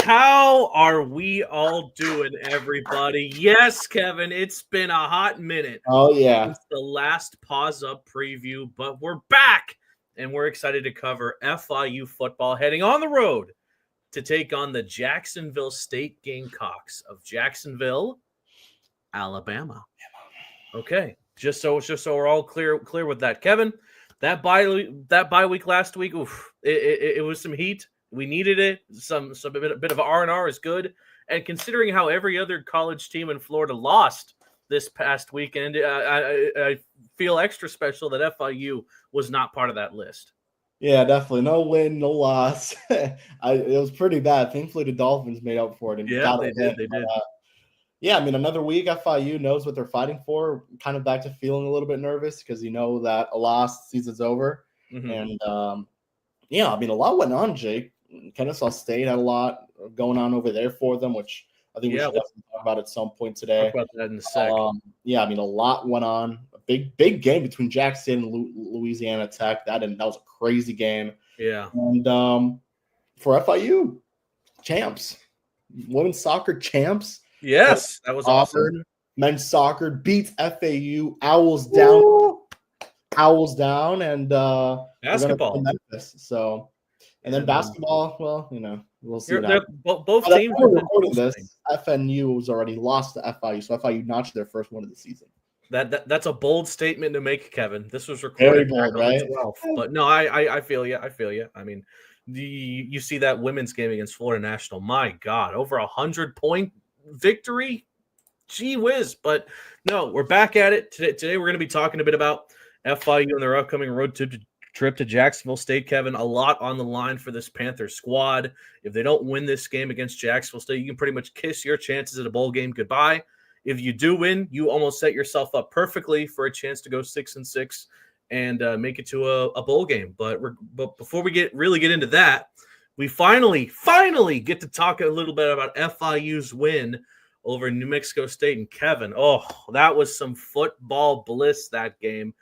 How are we all doing, everybody? Yes, Kevin, it's been a hot minute Oh yeah. since the last Paws Up preview, but we're back and we're excited to cover FIU football heading on the road to take on the Jacksonville State Gamecocks of Jacksonville, Alabama. Okay, just so we're all clear with that, Kevin. That bye week last week, oof, it was some heat. We needed it. Some bit of R&R is good. And considering how every other college team in Florida lost this past weekend, I feel extra special that FIU was not part of that list. Yeah, definitely. No win, no loss. It was pretty bad. Thankfully, the Dolphins made up for it and Yeah, got they a did. win. They did. Yeah, I mean, another week, FIU knows what they're fighting for. Kind of back to feeling a little bit nervous because you know that a loss, season's over. Mm-hmm. And yeah, I mean, a lot went on, Jake. Kennesaw State had a lot going on over there for them, which I think we should definitely talk about at some point today. Talk about that in a sec. Yeah, I mean, a lot went on. A big game between Jack State and Louisiana Tech. That was a crazy game. Yeah. And for FIU, champs, women's soccer champs. Yes, that was Auburn, awesome. Men's soccer beats FAU. Owls down. Woo! Owls down, and basketball. Memphis. So, and then basketball. Well, we'll see. Both teams are recording this. FNU was already lost to FIU, so FIU notched their first one of the season. That's a bold statement to make, Kevin. This was recorded very bold, right? 12th, but no, I feel you. I mean, you see that women's game against Florida National. My God, over 100-point victory. Gee whiz! But no, we're back at it today. We're going to be talking a bit about FIU and their upcoming road trip to Jacksonville State. Kevin, a lot on the line for this Panthers squad. If they don't win this game against Jacksonville State, you can pretty much kiss your chances at a bowl game goodbye. If you do win, you almost set yourself up perfectly for a chance to go 6-6 and make it to a bowl game. But before we get into that, we finally get to talk a little bit about FIU's win over New Mexico State. And Kevin, that was some football bliss, that game.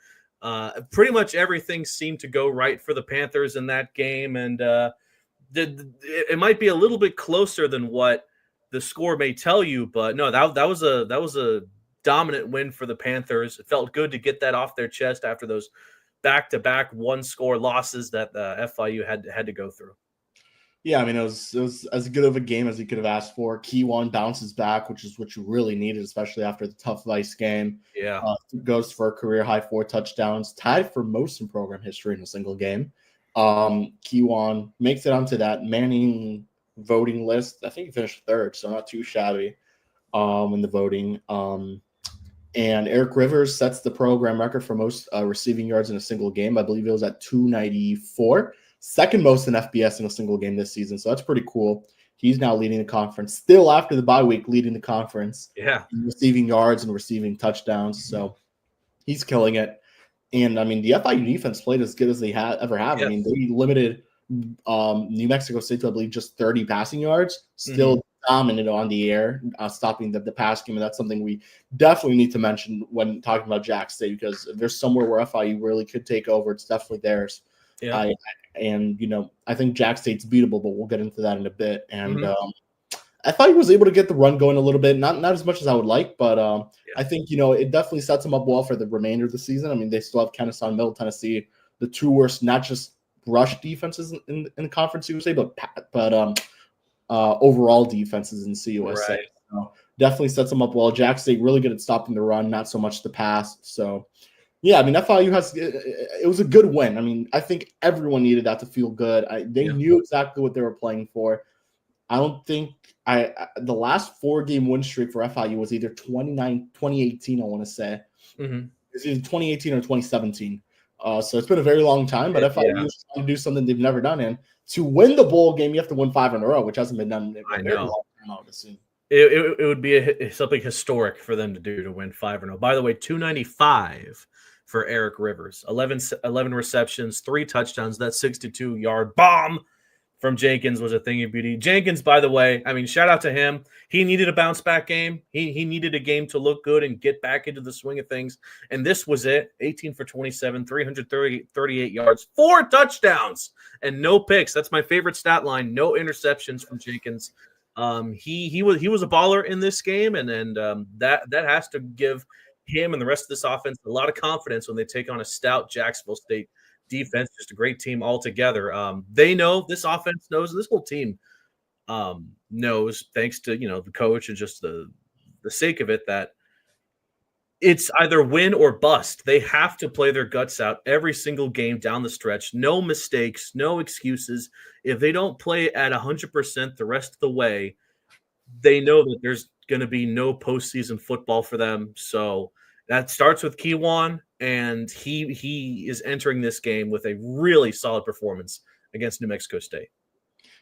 Pretty much everything seemed to go right for the Panthers in that game, and it might be a little bit closer than what the score may tell you, but no, that was a dominant win for the Panthers. It felt good to get that off their chest after those back-to-back one-score losses that the FIU had to go through. Yeah, I mean, it was as good of a game as you could have asked for. Keyone bounces back, which is what you really needed, especially after the tough Vice game. Yeah. Goes for a career-high 4 touchdowns, tied for most in program history in a single game. Keyone makes it onto that Manning voting list. I think he finished 3rd, so not too shabby in the voting. And Eric Rivers sets the program record for most receiving yards in a single game. I believe it was at 294. Second most in FBS in a single game this season. So that's pretty cool. He's now leading the conference. Still after the bye week, leading the conference. Yeah. Receiving yards and receiving touchdowns. So he's killing it. And, I mean, the FIU defense played as good as they ever have. Yes. I mean, they limited New Mexico State to, I believe, just 30 passing yards. Still dominant on the air, stopping the pass game. And that's something we definitely need to mention when talking about Jack State, because if there's somewhere where FIU really could take over, it's definitely theirs. Yeah. I think Jack State's beatable, but we'll get into that in a bit. And I thought he was able to get the run going a little bit, not as much as I would like, but I think, it definitely sets him up well for the remainder of the season. I mean, they still have Kennesaw and Middle Tennessee, the two worst, not just rush defenses in the conference USA, but overall defenses in CUSA. Right. So definitely sets them up well. Jack State really good at stopping the run, not so much the pass. So yeah, I mean, FIU it was a good win. I mean, I think everyone needed that to feel good. They knew exactly what they were playing for. I don't think the last 4-game win streak for FIU was either 2018, I want to say. It's either 2018 or 2017. So it's been a very long time, but FIU is trying to do something they've never done. And to win the bowl game, you have to win 5 in a row, which hasn't been done in a very long time, I would assume. It would be something historic for them to do, to win 5 in a row. By the way, 295 for Eric Rivers, 11 receptions, 3 touchdowns. That 62-yard bomb from Jenkins was a thing of beauty. Jenkins, by the way, I mean, shout out to him. He needed a bounce-back game. He needed a game to look good and get back into the swing of things, and this was it. 18 for 27, 338 yards, 4 touchdowns, and no picks. That's my favorite stat line. No interceptions from Jenkins. He was a baller in this game, and that has to give him and the rest of this offense a lot of confidence when they take on a stout Jacksonville State defense. Just a great team altogether. They know this offense knows this whole team knows, thanks to the coach and just the sake of it, that it's either win or bust. They have to play their guts out every single game down the stretch. No mistakes, no excuses. If they don't play at 100% the rest of the way, they know that there's going to be no postseason football for them. So that starts with Kiwan, and he is entering this game with a really solid performance against New Mexico State.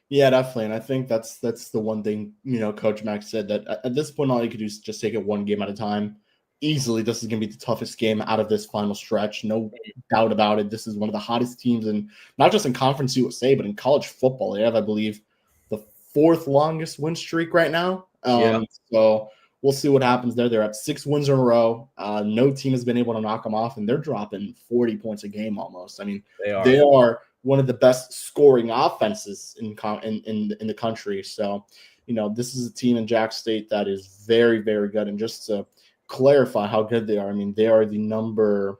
Yeah, definitely. And I think that's the one thing, Coach Max said, that at this point, all you could do is just take it one game at a time. Easily, this is going to be the toughest game out of this final stretch. No doubt about it. This is one of the hottest teams, and not just in Conference USA, but in college football. They have, I believe, the 4th longest win streak right now. So we'll see what happens there. They're at 6 wins in a row. No team has been able to knock them off, and they're dropping 40 points a game almost. I mean, they are one of the best scoring offenses in the country. So, this is a team in Jack State that is very, very good. And just to clarify how good they are, I mean, they are the number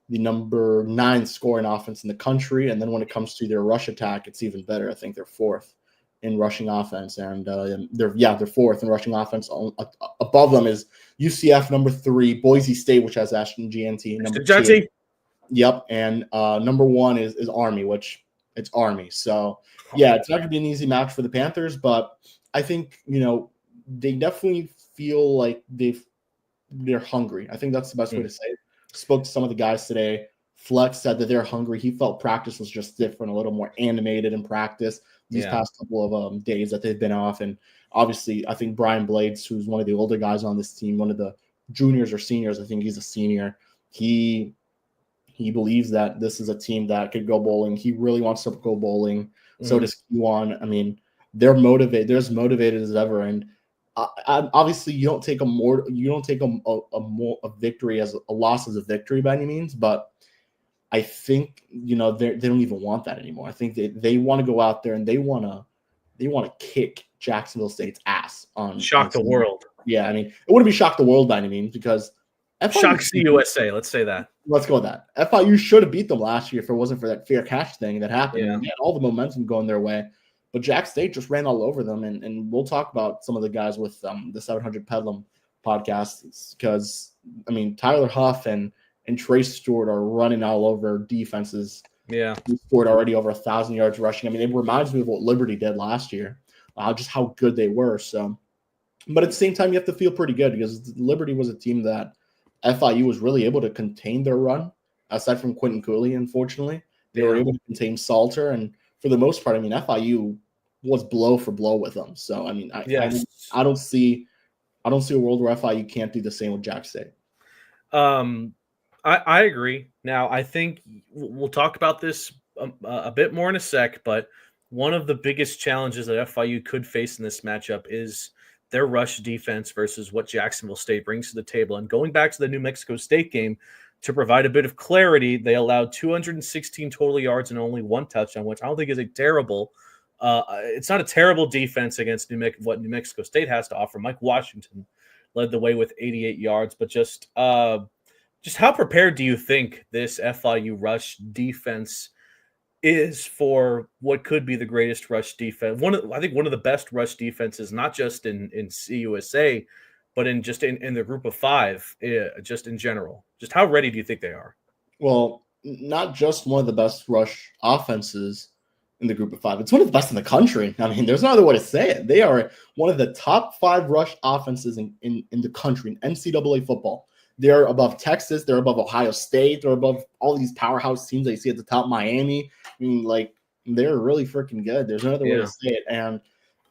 9 scoring offense in the country. And then when it comes to their rush attack, it's even better. I think they're 4th in rushing offense, and they're 4th in rushing offense. Above them is UCF, number 3, Boise State, which has Ashton GNT, number 2. Yep, and number 1 is Army, which it's Army. So yeah, it's not going to be an easy match for the Panthers, but I think they definitely feel like they're hungry. I think that's the best way to say it. Spoke to some of the guys today. Flex said that they're hungry. He felt practice was just different, a little more animated in practice these past couple of days that they've been off. And obviously, I think Brian Blades, who's one of the older guys on this team, one of the juniors or seniors, I think he's a senior, he believes that this is a team that could go bowling. He really wants to go bowling. So does Kiwan. I mean, they're motivated. They're as motivated as ever. And obviously, you don't take a victory as a loss as a victory by any means. But I think they don't even want that anymore. I think they want to go out there and they want to kick Jacksonville State's ass on the world. Yeah, I mean, it wouldn't be shock the world by any means, because shock CUSA. Let's say that. Let's go with that. FIU should have beat them last year if it wasn't for that fair catch thing that happened. Yeah. They had all the momentum going their way, but Jack State just ran all over them. And we'll talk about some of the guys with the 700 Pelham podcast, because I mean, Tyler Huff and Trace Stewart are running all over defenses. Yeah, he scored already over 1,000 yards rushing. I mean, it reminds me of what Liberty did last year, just how good they were. So, but at the same time, you have to feel pretty good, because Liberty was a team that FIU was really able to contain their run, aside from Quentin Cooley. Unfortunately, they were able to contain Salter, and for the most part, I mean, FIU was blow for blow with them. So, I mean, I don't see a world where FIU can't do the same with Jack State. I agree. Now, I think we'll talk about this a bit more in a sec, but one of the biggest challenges that FIU could face in this matchup is their rush defense versus what Jacksonville State brings to the table. And going back to the New Mexico State game, to provide a bit of clarity, they allowed 216 total yards and only 1 touchdown, which I don't think is a terrible it's not a terrible defense against what New Mexico State has to offer. Mike Washington led the way with 88 yards, but just how prepared do you think this FIU rush defense is for what could be the greatest rush defense? I think one of the best rush defenses, not just in CUSA, but in the group of 5, just in general. Just how ready do you think they are? Well, not just one of the best rush offenses in the group of 5. It's one of the best in the country. I mean, there's no other way to say it. They are one of the top 5 rush offenses in the country in NCAA football. They're above Texas. They're above Ohio State. They're above all these powerhouse teams that you see at the top, Miami. I mean, like, they're really freaking good. There's no other way to say it. And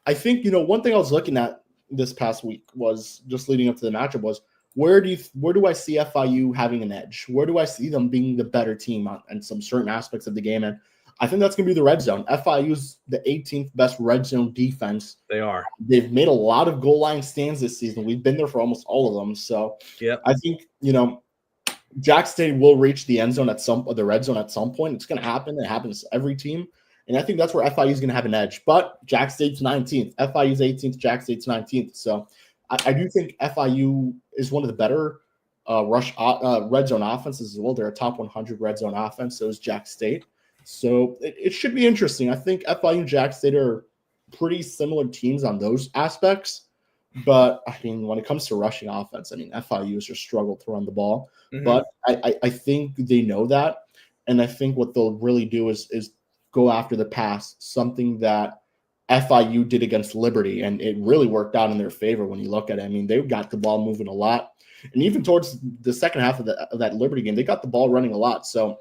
I think, one thing I was looking at this past week was, just leading up to the matchup, was where do I see FIU having an edge? Where do I see them being the better team on some certain aspects of the game? And I think that's going to be the red zone. FIU's the 18th best red zone defense. They are. They've made a lot of goal line stands this season. We've been there for almost all of them. So I think, Jack State will reach the end zone the red zone at some point. It's going to happen. It happens to every team. And I think that's where FIU is going to have an edge. But Jack State's 19th, FIU's 18th, Jack State's 19th. So I do think FIU is one of the better red zone offenses as well. They're a top 100 red zone offense. So is Jack State. So it should be interesting. I think FIU and Jack State are pretty similar teams on those aspects. But, I mean, when it comes to rushing offense, I mean, FIU has just struggled to run the ball. Mm-hmm. But I think they know that. And I think what they'll really do is go after the pass, something that FIU did against Liberty. And it really worked out in their favor when you look at it. I mean, they got the ball moving a lot. And even towards the second half of that Liberty game, they got the ball running a lot. So,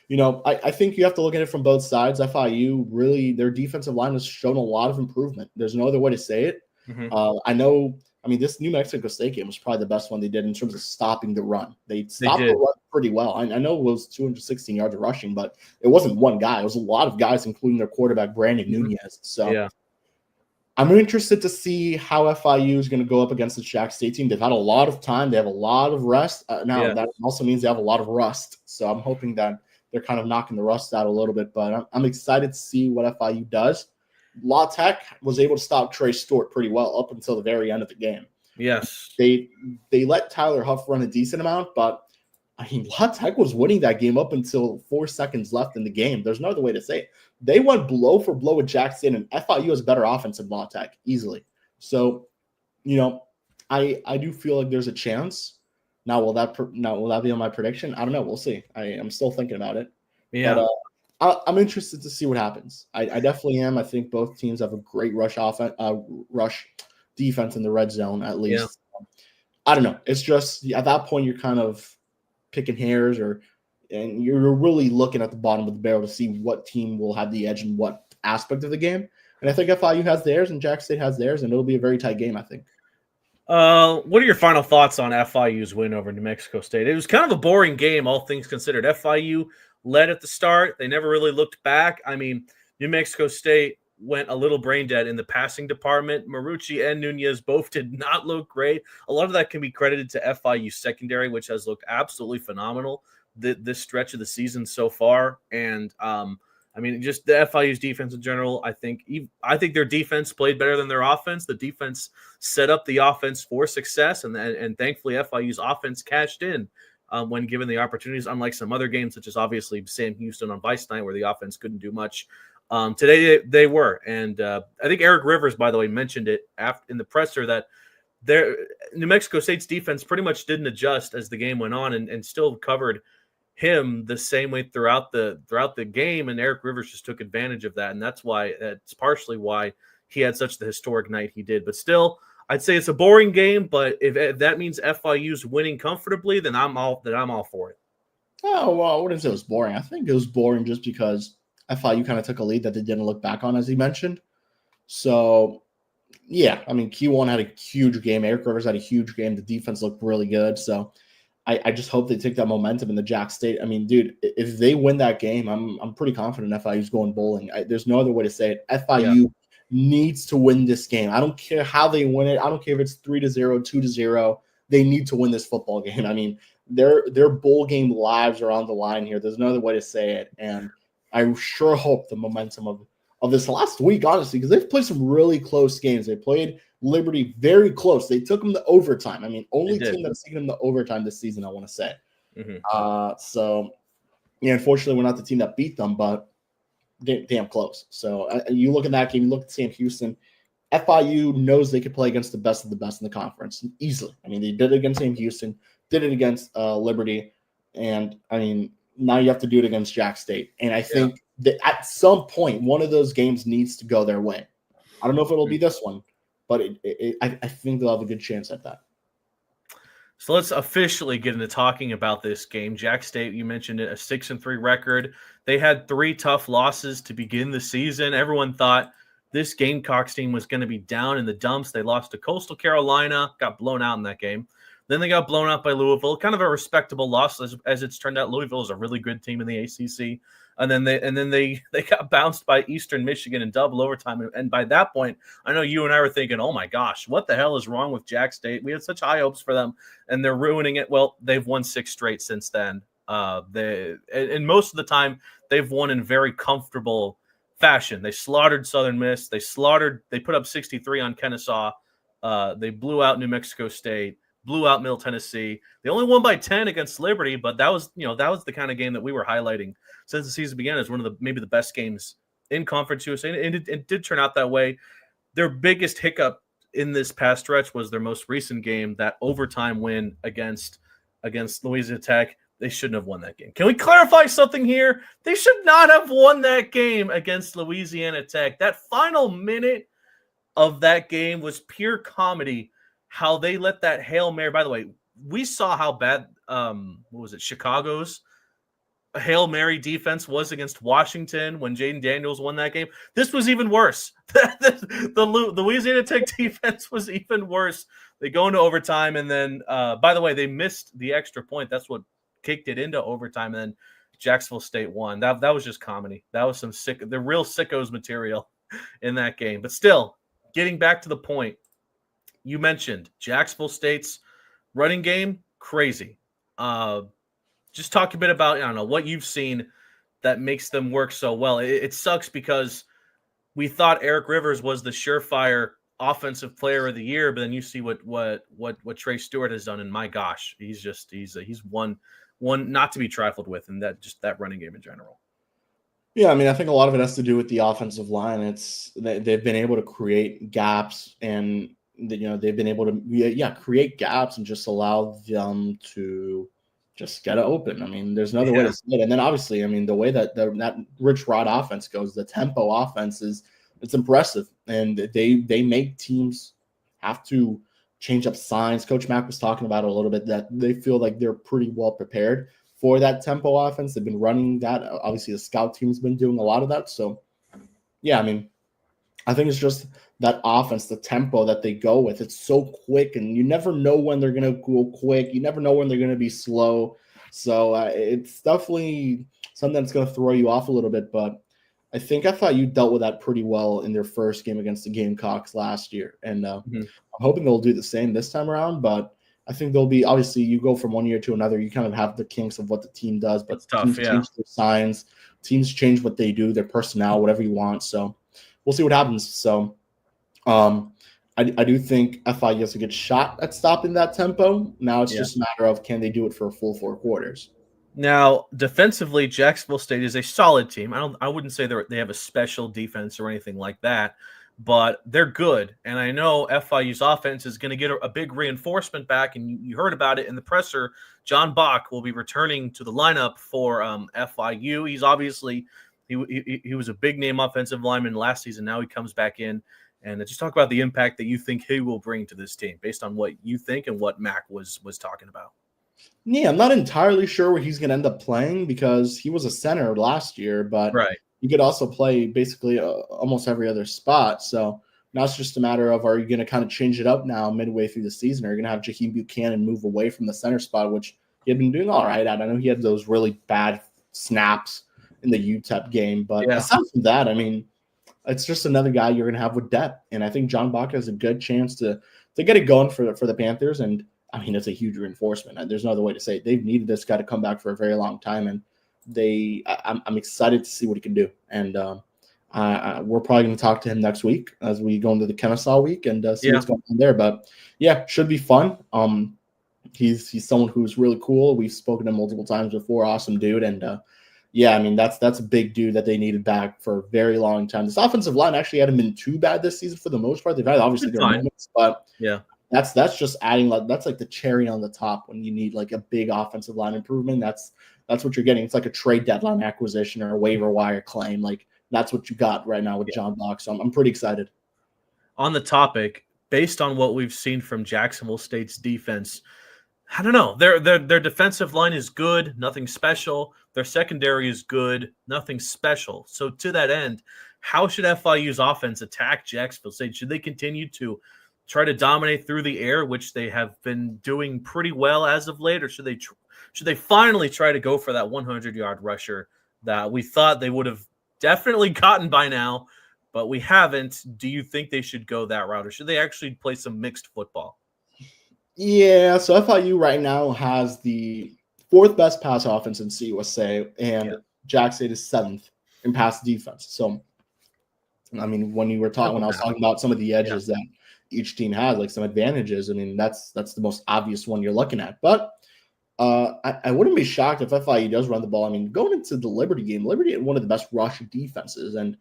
I think you have to look at it from both sides. FIU, really, their defensive line has shown a lot of improvement. There's no other way to say it. Mm-hmm. This New Mexico State game was probably the best one they did in terms of stopping the run. They stopped the run pretty well. I know it was 216 yards of rushing, but it wasn't one guy. It was a lot of guys, including their quarterback, Brandon Nunez. So I'm interested to see how FIU is going to go up against the Jack State team. They've had a lot of time. They have a lot of rest. That also means they have a lot of rust. So I'm hoping that they're kind of knocking the rust out a little bit. But I'm excited to see what FIU does. La Tech was able to stop Trey Stewart pretty well up until the very end of the game. Yes. They let Tyler Huff run a decent amount, but La Tech was winning that game up until 4 seconds left in the game. There's no other way to say it. They went blow for blow with Jack State, and FIU has better offense than La Tech easily. So, I do feel like there's a chance. Now, will that be on my prediction? I don't know. We'll see. I'm still thinking about it. Yeah. But, I'm interested to see what happens. I definitely am. I think both teams have a great rush defense in the red zone, at least. Yeah. I don't know. It's just at that point you're kind of picking hairs, and you're really looking at the bottom of the barrel to see what team will have the edge in what aspect of the game. And I think FIU has theirs and Jack State has theirs, and it'll be a very tight game, I think. What are your final thoughts on FIU's win over New Mexico State? It was kind of a boring game, all things considered. FIU led at the start. They never really looked back. I mean, New Mexico State went a little brain dead in the passing department. Marucci and Nunez both did not look great. A lot of that can be credited to FIU secondary, which has looked absolutely phenomenal this stretch of the season so far. And just the FIU's defense in general, I think their defense played better than their offense. The defense set up the offense for success, and thankfully FIU's offense cashed in when given the opportunities, unlike some other games, such as obviously Sam Houston on Vice Night, where the offense couldn't do much. Today they were. And I think Eric Rivers, by the way, mentioned it in the presser that New Mexico State's defense pretty much didn't adjust as the game went on and still covered him the same way throughout the game, and Eric Rivers just took advantage of that, and that's partially why he had such the historic night he did. But still, I'd say it's a boring game, but if that means FIU's winning comfortably, then I'm all for it. Oh, well, I wouldn't say it was boring. I think it was boring just because FIU kind of took a lead that they didn't look back on, as he mentioned. So, yeah, Q1 had a huge game. Eric Rivers had a huge game. The defense looked really good. So I just hope they take that momentum in the Jack State. Dude, if they win that game, I'm pretty confident FIU's going bowling. There's no other way to say it. FIU needs to win this game. I don't care how they win it. I don't care if it's 3-0, 2-0. They need to win this football game. Their bowl game lives are on the line here. There's no other way to say it. And I sure hope the momentum of this last week, honestly, because they've played some really close games. They played Liberty very close. They took them to overtime. Only team that's taken them to overtime this season, I want to say. Mm-hmm. Unfortunately, we're not the team that beat them, but damn close. So you look at that game, you look at Sam Houston. FIU knows they could play against the best of the best in the conference easily. They did it against Sam Houston, did it against Liberty, and now you have to do it against Jack State. And I think that at some point, one of those games needs to go their way. I don't know if it'll be this one, but I think they'll have a good chance at that. So let's officially get into talking about this game. Jack State, you mentioned it, a 6-3 record. They had 3 tough losses to begin the season. Everyone thought this Gamecocks team was going to be down in the dumps. They lost to Coastal Carolina, got blown out in that game. Then they got blown out by Louisville, kind of a respectable loss as it's turned out. Louisville is a really good team in the ACC. And then they got bounced by Eastern Michigan in double overtime. And by that point, I know you and I were thinking, oh my gosh, what the hell is wrong with Jack State? We had such high hopes for them, and they're ruining it. Well, they've won 6 straight since then. And most of the time, they've won in very comfortable fashion. They slaughtered Southern Miss. They put up 63 on Kennesaw. They blew out New Mexico State, blew out Middle Tennessee. They only won by 10 against Liberty, but that was the kind of game that we were highlighting since the season began as one of maybe the best games in Conference USA, and it did turn out that way. Their biggest hiccup in this past stretch was their most recent game, that overtime win against Louisiana Tech. They shouldn't have won that game. Can we clarify something here? They should not have won that game against Louisiana Tech. That final minute of that game was pure comedy. How they let that Hail Mary. By the way, we saw how bad Chicago's Hail Mary defense was against Washington when Jaden Daniels won that game. This was even worse. The Louisiana Tech defense was even worse. They go into overtime, and then, by the way, they missed the extra point. That's what kicked it into overtime, and then Jacksonville State won. That was just comedy. That was the real sickos material in that game. But still, getting back to the point, you mentioned Jacksonville State's running game, crazy. Just talk a bit about, I don't know, what you've seen that makes them work so well. It sucks because we thought Eric Rivers was the surefire offensive player of the year, but then you see what Trey Stewart has done, and my gosh, he's one not to be trifled with, and that running game in general. Yeah, I mean, I think a lot of it has to do with the offensive line. They've been able to create gaps, and they've been able to create gaps and just allow them to just get it open. I mean, there's another way to say it. And then obviously, I mean, the way that that Rich Rod offense goes, the tempo offense it's impressive, and they make teams have to change up signs. Coach Mack was talking about it a little bit, that they feel like they're pretty well prepared for that tempo offense. They've been running that. Obviously, the scout team's been doing a lot of that. So, yeah, I mean, I think it's just that offense, the tempo that they go with. It's so quick, and you never know when they're going to go quick. You never know when they're going to be slow. So it's definitely something that's going to throw you off a little bit. But I think FIU dealt with that pretty well in their first game against the Gamecocks last year. And I'm hoping they'll do the same this time around. But I think they'll be, obviously, you go from one year to another, you kind of have the kinks of what the team does. But teams change their signs. Teams change what they do, their personnel, whatever you want. So we'll see what happens. So I do think FIU has a good shot at stopping that tempo. Now it's just a matter of, can they do it for a full 4 quarters? Now, defensively, Jacksonville State is a solid team. I wouldn't say they have a special defense or anything like that, but they're good. And I know FIU's offense is going to get a big reinforcement back, and you heard about it in the presser. John Bach will be returning to the lineup for FIU. He's obviously he was a big-name offensive lineman last season. Now he comes back in. And just talk about the impact that you think he will bring to this team based on what you think and what Mac was talking about. Yeah, I'm not entirely sure where he's going to end up playing, because he was a center last year, but he could also play basically almost every other spot. So now it's just a matter of, are you going to kind of change it up now midway through the season? Are you going to have Jaheim Buchanan move away from the center spot, which he had been doing all right at? I know he had those really bad snaps in the UTEP game, but aside from that, I mean, it's just another guy you're going to have with depth. And I think John Bach has a good chance to get it going for the Panthers. And, I mean, it's a huge reinforcement. There's no other way to say it. They've needed this guy to come back for a very long time. And I'm excited to see what he can do. And we're probably going to talk to him next week as we go into the Kennesaw week and see what's going on there. But, yeah, should be fun. He's someone who's really cool. We've spoken to him multiple times before. Awesome dude. And, yeah, I mean, that's a big dude that they needed back for a very long time. This offensive line actually hadn't been too bad this season for the most part. They've had obviously their moments, but that's just adding, that's like the cherry on the top when you need like a big offensive line improvement. That's what you're getting. It's like a trade deadline acquisition or a waiver wire claim. Like, that's what you got right now with John Bach. So I'm pretty excited. On the topic, based on what we've seen from Jacksonville State's defense, I don't know. Their defensive line is good, nothing special. Their secondary is good, nothing special. So to that end, how should FIU's offense attack Jacksonville State? Should they continue to try to dominate through the air, which they have been doing pretty well as of late, or should they finally try to go for that 100-yard rusher that we thought they would have definitely gotten by now, but we haven't? Do you think they should go that route, or should they actually play some mixed football? Yeah, so FIU right now has the 4th best pass offense in CUSA, and Jack State is 7th in pass defense. So I mean, when I was talking about some of the edges that each team has, like some advantages, I mean, that's the most obvious one you're looking at. But I wouldn't be shocked if FIU does run the ball. I mean, going into the Liberty game, Liberty had one of the best rush defenses, and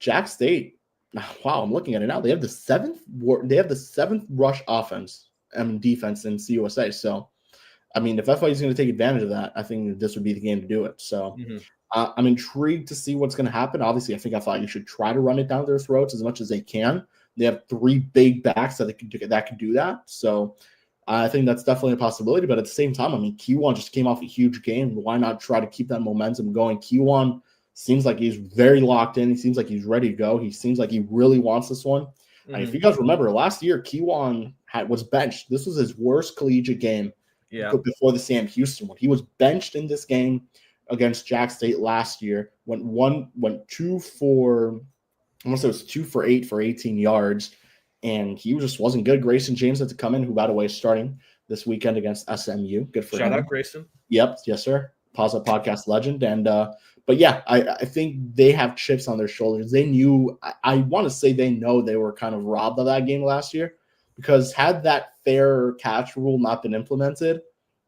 Jack State. Wow, I'm looking at it now. They have the seventh rush offense and defense in CUSA. So, I mean, if FIU is going to take advantage of that, I think this would be the game to do it. So, I'm intrigued to see what's going to happen. Obviously, I think FIU should try to run it down their throats as much as they can. They have 3 big backs that can do that. So, I think that's definitely a possibility. But at the same time, I mean, Q1 just came off a huge game. Why not try to keep that momentum going? Q1 seems like he's very locked in. He seems like he's ready to go. He seems like he really wants this one. And if you guys remember, last year, Q1 was benched. This was his worst collegiate game before the Sam Houston one. He was benched in this game against Jack State last year. Went 2 for, I want to say it was 2 for 8 for 18 yards. And he just wasn't good. Grayson James had to come in, who, by the way, is starting this weekend against SMU. Good for him. Shout out Grayson. Yep. Yes, sir. Paws podcast legend. And, but yeah, I think they have chips on their shoulders. They knew, I want to say they know they were kind of robbed of that game last year, because had that fair catch rule not been implemented,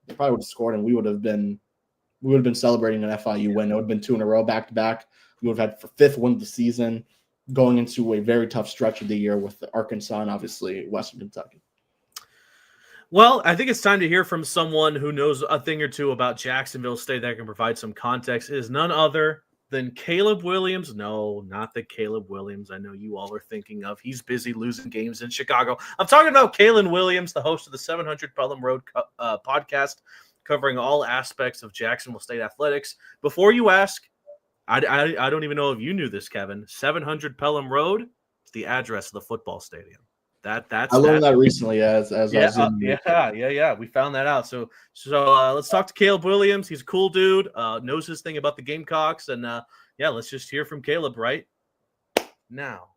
they probably would have scored and we would have been celebrating an FIU win. It would have been 2 in a row back to back. We would have had 5th win of the season, going into a very tough stretch of the year with Arkansas and obviously Western Kentucky. Well, I think it's time to hear from someone who knows a thing or two about Jacksonville State that can provide some context. It is none other than Caleb Williams. No, not the Caleb Williams I know you all are thinking of. He's busy losing games in Chicago. I'm talking about Kalen Williams, the host of the 700 Pelham Road podcast, covering all aspects of Jacksonville State athletics. Before you ask, I don't even know if you knew this, Kevin. 700 Pelham Road is the address of the football stadium. I learned that recently as I was in we found that out. So let's talk to Caleb Williams. He's a cool dude. Knows his thing about the Gamecocks, and let's just hear from Caleb right now.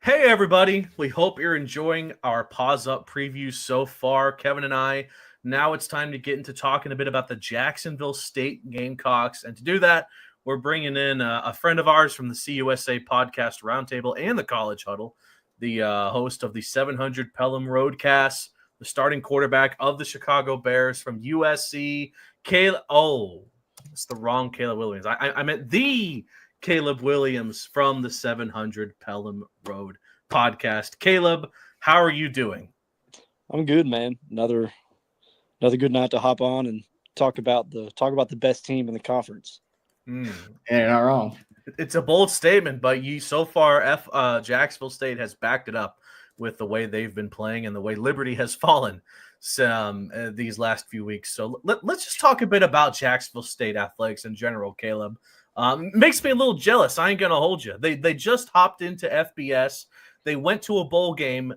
Hey everybody, we hope you're enjoying our Paws Up preview so far. Kevin and I. Now it's time to get into talking a bit about the Jacksonville State Gamecocks, and to do that, we're bringing in a friend of ours from the CUSA podcast roundtable and the College Huddle, the host of the 700 Pelham Roadcast, the starting quarterback of the Chicago Bears from USC, Caleb. Oh, it's the wrong Caleb Williams. I meant the Caleb Williams from the 700 Pelham Road podcast. Caleb, how are you doing? I'm good, man. Another good night to hop on and talk about the best team in the conference. And you're not wrong. It's a bold statement, but so far, Jacksonville State has backed it up with the way they've been playing and the way Liberty has fallen these last few weeks. So let's just talk a bit about Jacksonville State athletics in general, Caleb. Makes me a little jealous. I ain't going to hold you. They just hopped into FBS. They went to a bowl game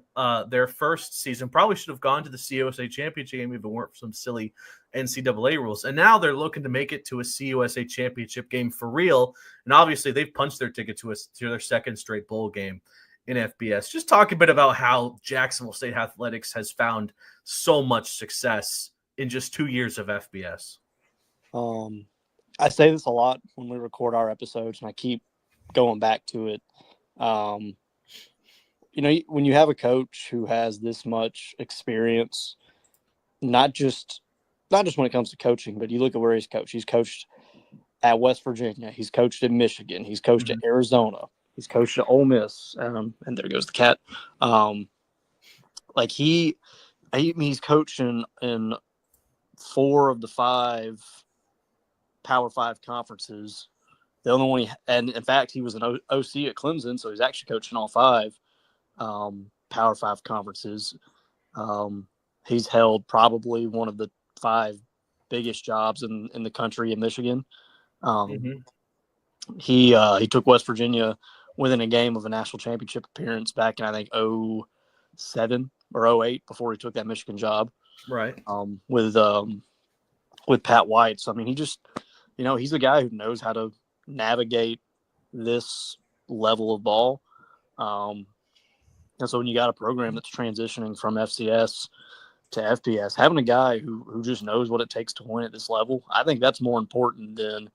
their first season. Probably should have gone to the CUSA championship game if it weren't for some silly NCAA rules. And now they're looking to make it to a CUSA championship game for real. And obviously they've punched their ticket to their second straight bowl game in FBS. Just talk a bit about how Jacksonville State athletics has found so much success in just 2 years of FBS. I say this a lot when we record our episodes, and I keep going back to it. When you have a coach who has this much experience, not just when it comes to coaching, but you look at where he's coached. He's coached at West Virginia. He's coached at Michigan. He's coached at Arizona. He's coached at Ole Miss. And there goes the cat. He's coached in 4 of the 5 Power 5 conferences. The only one and in fact, he was an OC at Clemson, so he's actually coaching all 5 Power 5 conferences. He's held probably one of the 5 biggest jobs in the country in Michigan. He took West Virginia within a game of a national championship appearance back in, I think, 2007 or 2008 before he took that Michigan job. Right. With Pat White. So, I mean, he just, he's a guy who knows how to navigate this level of ball. And so when you got a program that's transitioning from FCS to FBS, having a guy who just knows what it takes to win at this level, I think that's more important than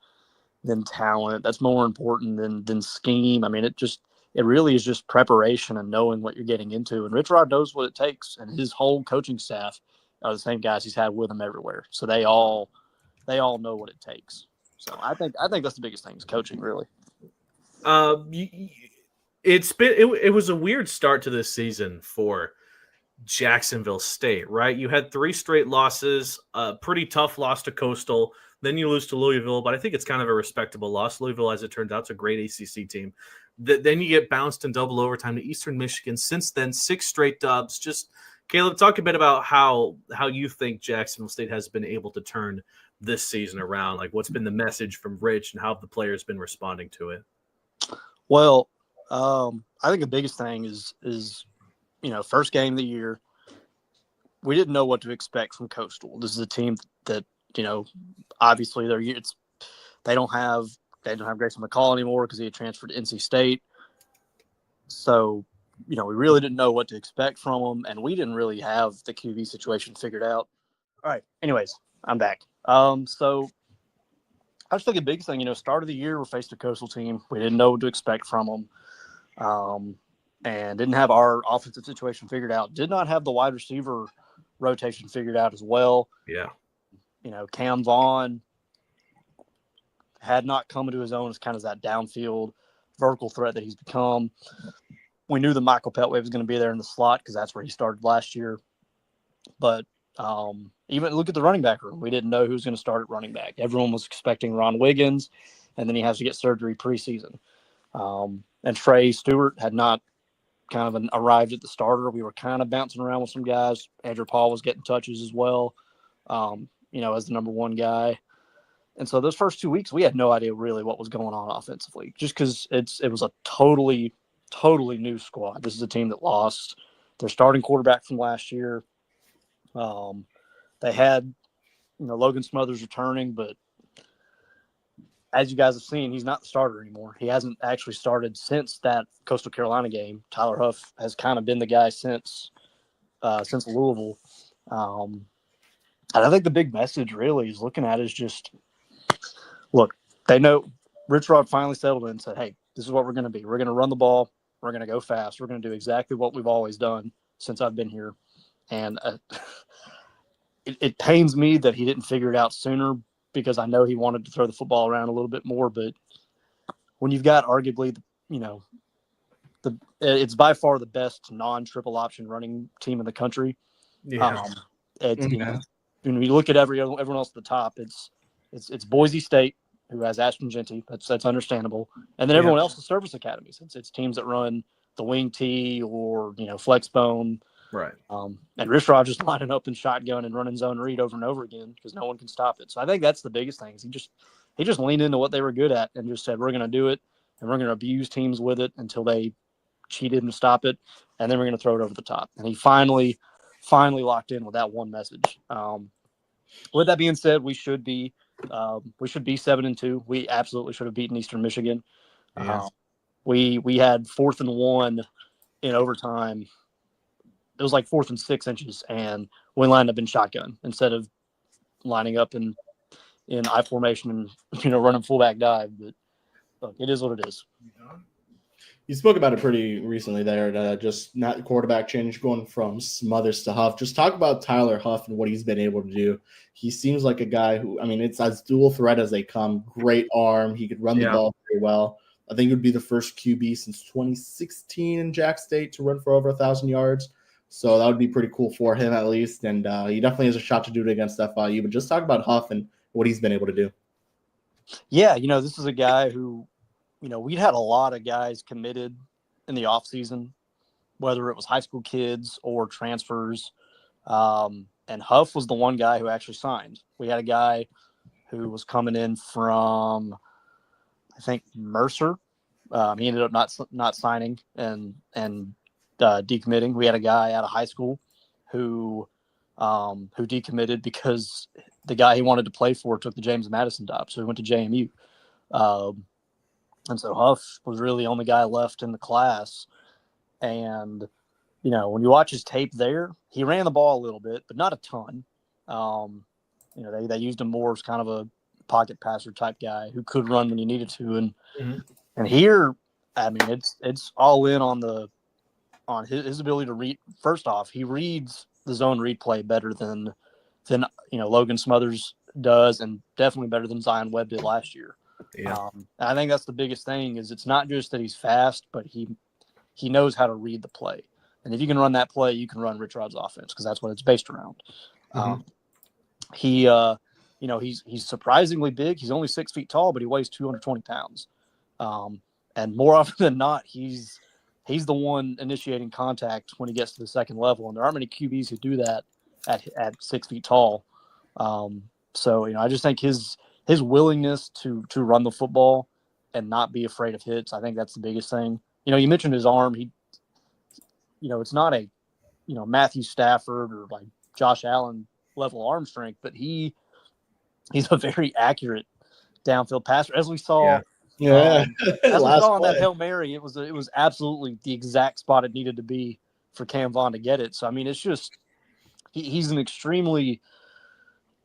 than talent. That's more important than scheme. I mean, it really is just preparation and knowing what you're getting into. And Rich Rod knows what it takes, and his whole coaching staff are the same guys he's had with him everywhere. So they all know what it takes. So I think that's the biggest thing is coaching, really. It was a weird start to this season for Jacksonville State, right? You had 3 straight losses, a pretty tough loss to Coastal. Then you lose to Louisville, but I think it's kind of a respectable loss. Louisville, as it turns out, is a great ACC team. Then you get bounced in double overtime to Eastern Michigan. Since then, 6 straight dubs. Just, Caleb, talk a bit about how you think Jacksonville State has been able to turn this season around. Like, what's been the message from Rich and how have the players been responding to it? Well, I think the biggest thing is first game of the year, we didn't know what to expect from Coastal. This is a team that, obviously they don't have Grayson McCall anymore because he had transferred to NC State. So, we really didn't know what to expect from them, and we didn't really have the QB situation figured out. All right. Anyways, I'm back. So I just think the biggest thing, start of the year, we faced a Coastal team. We didn't know what to expect from them. And didn't have our offensive situation figured out. Did not have the wide receiver rotation figured out as well. Yeah. Cam Vaughn had not come into his own as kind of that downfield vertical threat that he's become. We knew that Michael Petway was going to be there in the slot because that's where he started last year. But even look at the running back room. We didn't know who was going to start at running back. Everyone was expecting Ron Wiggins, and then he has to get surgery preseason. And Trey Stewart had not kind of arrived at the starter. We were kind of bouncing around with some guys. Andrew Paul was getting touches as well, as the number 1 guy. And so those first 2 weeks, we had no idea really what was going on offensively, just because it was a totally new squad. This is a team that lost their starting quarterback from last year. They had, Logan Smothers returning, but as you guys have seen, he's not the starter anymore. He hasn't actually started since that Coastal Carolina game. Tyler Huff has kind of been the guy since Louisville. And I think the big message really is looking at is just, look, they know Rich Rod finally settled in and said, hey, this is what we're going to be. We're going to run the ball. We're going to go fast. We're going to do exactly what we've always done since I've been here. And it pains me that he didn't figure it out sooner, because I know he wanted to throw the football around a little bit more. But when you've got arguably, it's by far the best non-triple option running team in the country. Yeah. When you look at everyone else at the top, it's Boise State, who has Ashton Genty. That's understandable. And then everyone else is service academies. It's teams that run the wing tee or, flex bone. Right. And Rich Rod just lining up in shotgun and running zone read over and over again because no one can stop it. So I think that's the biggest thing. Is he just leaned into what they were good at and just said, we're going to do it, and we're going to abuse teams with it until they cheated and stop it, and then we're going to throw it over the top. And he finally locked in with that one message. With that being said, we should be 7-2. We absolutely should have beaten Eastern Michigan. Yeah. We had 4th and 1 in overtime. It was like 4th and 6 inches, and we lined up in shotgun instead of lining up in I formation and running fullback dive. But look, it is what it is. You spoke about it pretty recently there, just not quarterback change going from Smothers to Huff. Just talk about Tyler Huff and what he's been able to do. He seems like a guy who, it's as dual threat as they come. Great arm. He could run the ball very well. I think it would be the first QB since 2016 in Jack State to run for over 1,000 yards. So that would be pretty cool for him at least. And he definitely has a shot to do it against FIU. But just talk about Huff and what he's been able to do. Yeah, this is a guy who, we'd had a lot of guys committed in the offseason, whether it was high school kids or transfers. And Huff was the one guy who actually signed. We had a guy who was coming in from, I think, Mercer. He ended up not signing and decommitting. We had a guy out of high school who decommitted because the guy he wanted to play for took the James Madison job, so he went to JMU. And so Huff was really the only guy left in the class. And, when you watch his tape there, he ran the ball a little bit, but not a ton. They used him more as kind of pocket passer type guy who could run when he needed to. And Mhm. and here, I mean, it's all in on his ability to read. First off, he reads the zone read play better than Logan Smothers does, and definitely better than Zion Webb did last year. Yeah. And I think that's the biggest thing is it's not just that he's fast, but he knows how to read the play. And if you can run that play, you can run Rich Rod's offense because that's what it's based around. Mhm. He's surprisingly big. He's only 6 feet tall, but he weighs 220 pounds. And more often than not, he's the one initiating contact when he gets to the second level. And there aren't many QBs who do that at 6 feet tall. So I just think his willingness to run the football and not be afraid of hits, I think that's the biggest thing. You mentioned his arm. It's not a Matthew Stafford or like Josh Allen level arm strength, but he's a very accurate downfield passer, as we saw. Yeah. As we saw on play. that Hail Mary, it was absolutely the exact spot it needed to be for Cam Vaughn to get it. So I mean, it's just he's an extremely